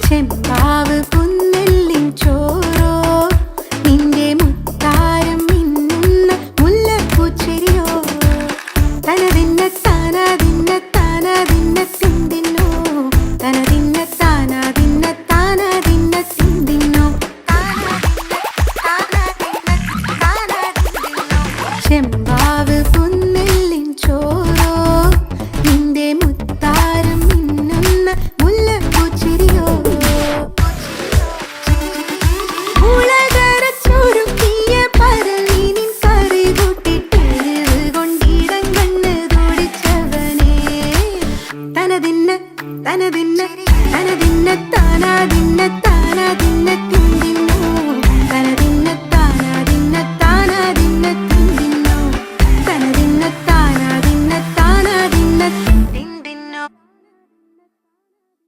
ചെമ്പാവ് പുന്നെല്ലിൻ ചോറോ നിന്റെ മുത്താരം മിന്നുന്ന മുല്ലപ്പൂച്ചെരിയോ തനതിന്ന താനാതിന്ന താനാതിന്ന തിന്തിന്നോ തനതിന്ന താനാതിന്ന താനാതിന്ന തിന്തിന്നോ ചെമ്പാവ് പുന്നെല്ലിൻ ചോറോ നിന്റെ മുത്താരം മിന്നുന്ന മുല്ലപ്പൂച്ചെരിയോ ഉളകരച്ചൊരുക്കിയ പരലിനിൻ കറി കൂട്ടിട്ട് കൊണ്ടിടം കണ്ണ് തുടിച്ചവനേ തനതിന്ന തനതിന്ന തനതിന്ന താനാതിന്ന താനാതിന്ന തിന്തിന്നോ തനതിന്ന താനാതിന്ന താനാതിന്ന